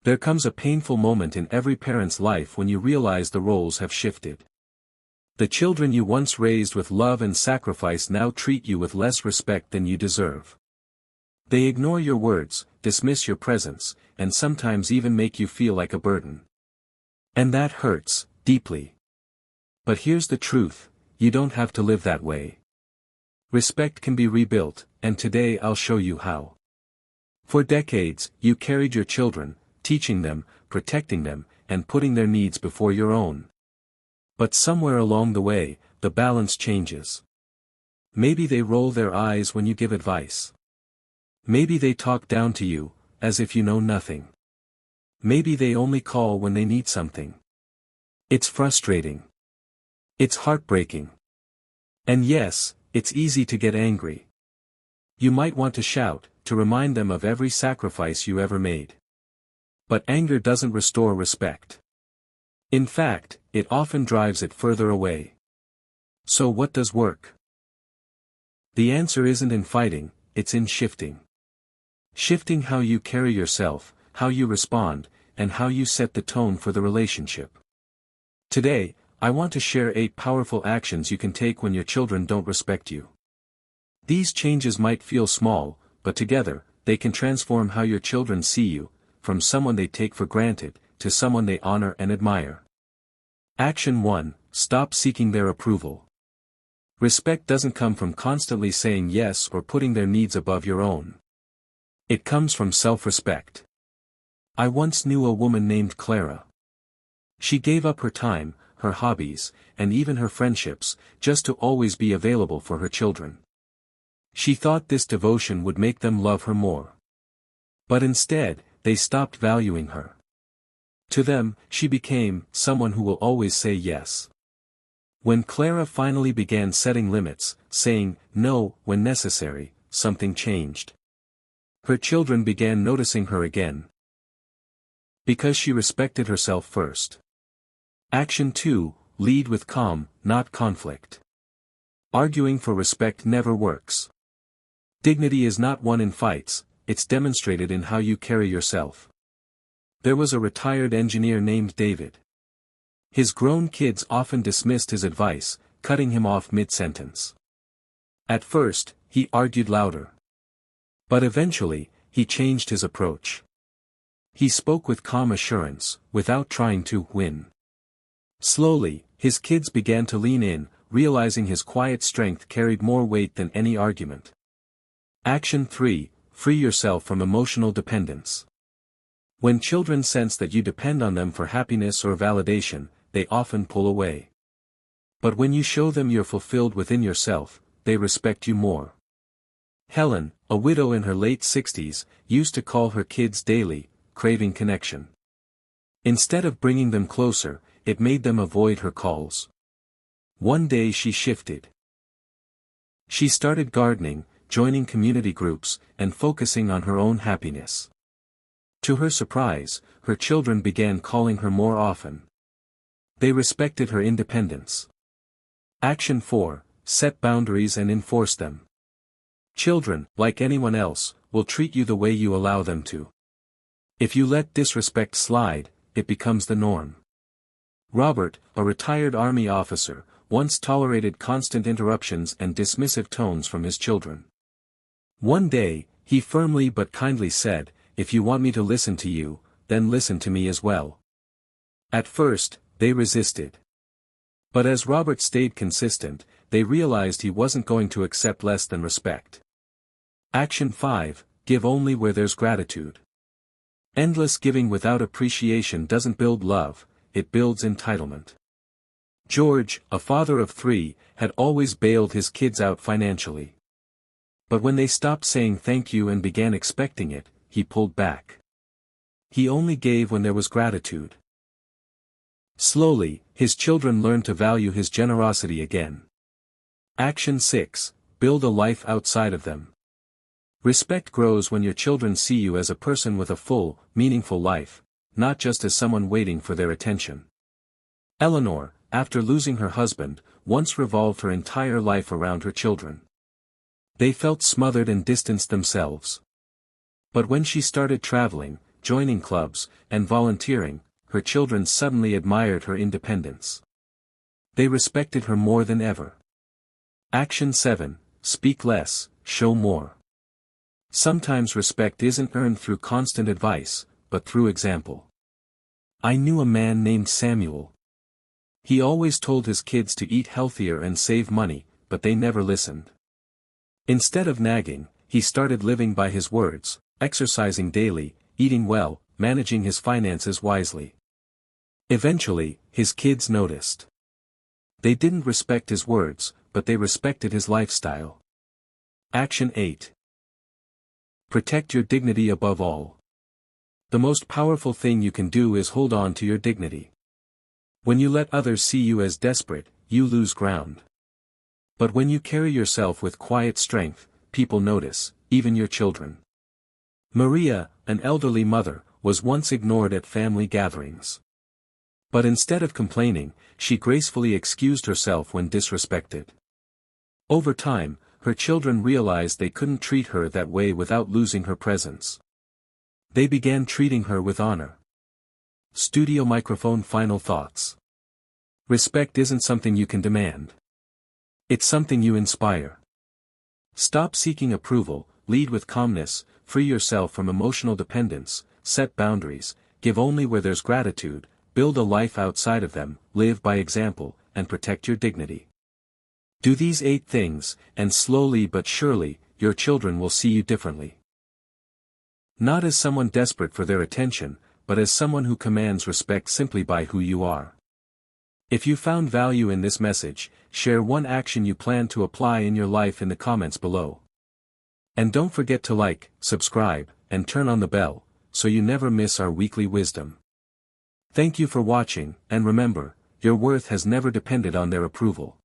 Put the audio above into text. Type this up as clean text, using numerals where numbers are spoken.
There comes a painful moment in every parent's life when you realize the roles have shifted. The children you once raised with love and sacrifice now treat you with less respect than you deserve. They ignore your words, dismiss your presence, and sometimes even make you feel like a burden. And that hurts, deeply. But here's the truth, you don't have to live that way. Respect can be rebuilt, and today I'll show you how. For decades, you carried your children, teaching them, protecting them, and putting their needs before your own. But somewhere along the way, the balance changes. Maybe they roll their eyes when you give advice. Maybe they talk down to you, as if you know nothing. Maybe they only call when they need something. It's frustrating. It's heartbreaking. And yes, it's easy to get angry. You might want to shout, to remind them of every sacrifice you ever made. But anger doesn't restore respect. In fact, it often drives it further away. So what does work? The answer isn't in fighting, it's in shifting. Shifting how you carry yourself, how you respond, and how you set the tone for the relationship. Today, I want to share 8 powerful actions you can take when your children don't respect you. These changes might feel small, but together, they can transform how your children see you, from someone they take for granted, to someone they honor and admire. Action 1: Stop seeking their approval. Respect doesn't come from constantly saying yes or putting their needs above your own. It comes from self-respect. I once knew a woman named Clara. She gave up her time, her hobbies, and even her friendships, just to always be available for her children. She thought this devotion would make them love her more. But instead, they stopped valuing her. To them, she became someone who will always say yes. When Clara finally began setting limits, saying no when necessary, something changed. Her children began noticing her again. Because she respected herself first. Action 2: Lead with calm, not conflict. Arguing for respect never works. Dignity is not won in fights, it's demonstrated in how you carry yourself. There was a retired engineer named David. His grown kids often dismissed his advice, cutting him off mid-sentence. At first, he argued louder. But eventually, he changed his approach. He spoke with calm assurance, without trying to win. Slowly, his kids began to lean in, realizing his quiet strength carried more weight than any argument. Action 3: Free yourself from emotional dependence. When children sense that you depend on them for happiness or validation, they often pull away. But when you show them you're fulfilled within yourself, they respect you more. Helen, a widow in her late 60s, used to call her kids daily, craving connection. Instead of bringing them closer, it made them avoid her calls. One day she shifted. She started gardening, joining community groups, and focusing on her own happiness. To her surprise, her children began calling her more often. They respected her independence. Action 4: Set boundaries and enforce them. Children, like anyone else, will treat you the way you allow them to. If you let disrespect slide, it becomes the norm. Robert, a retired army officer, once tolerated constant interruptions and dismissive tones from his children. One day, he firmly but kindly said, "If you want me to listen to you, then listen to me as well." At first, they resisted. But as Robert stayed consistent, they realized he wasn't going to accept less than respect. Action 5: Give only where there's gratitude. Endless giving without appreciation doesn't build love, it builds entitlement. George, a father of 3, had always bailed his kids out financially. But when they stopped saying thank you and began expecting it, he pulled back. He only gave when there was gratitude. Slowly, his children learned to value his generosity again. Action 6: Build a life outside of them. Respect grows when your children see you as a person with a full, meaningful life, not just as someone waiting for their attention. Eleanor, after losing her husband, once revolved her entire life around her children. They felt smothered and distanced themselves. But when she started traveling, joining clubs, and volunteering, her children suddenly admired her independence. They respected her more than ever. Action 7, speak less, show more. Sometimes respect isn't earned through constant advice, but through example. I knew a man named Samuel. He always told his kids to eat healthier and save money, but they never listened. Instead of nagging, he started living by his words, exercising daily, eating well, managing his finances wisely. Eventually, his kids noticed. They didn't respect his words, but they respected his lifestyle. Action 8. Protect your dignity above all. The most powerful thing you can do is hold on to your dignity. When you let others see you as desperate, you lose ground. But when you carry yourself with quiet strength, people notice, even your children. Maria, an elderly mother, was once ignored at family gatherings. But instead of complaining, she gracefully excused herself when disrespected. Over time, her children realized they couldn't treat her that way without losing her presence. They began treating her with honor. Studio microphone final thoughts. Respect isn't something you can demand. It's something you inspire. Stop seeking approval, lead with calmness, free yourself from emotional dependence, set boundaries, give only where there's gratitude, build a life outside of them, live by example, and protect your dignity. Do these 8 things, and slowly but surely, your children will see you differently. Not as someone desperate for their attention, but as someone who commands respect simply by who you are. If you found value in this message, share one action you plan to apply in your life in the comments below. And don't forget to like, subscribe, and turn on the bell, so you never miss our weekly wisdom. Thank you for watching, and remember, your worth has never depended on their approval.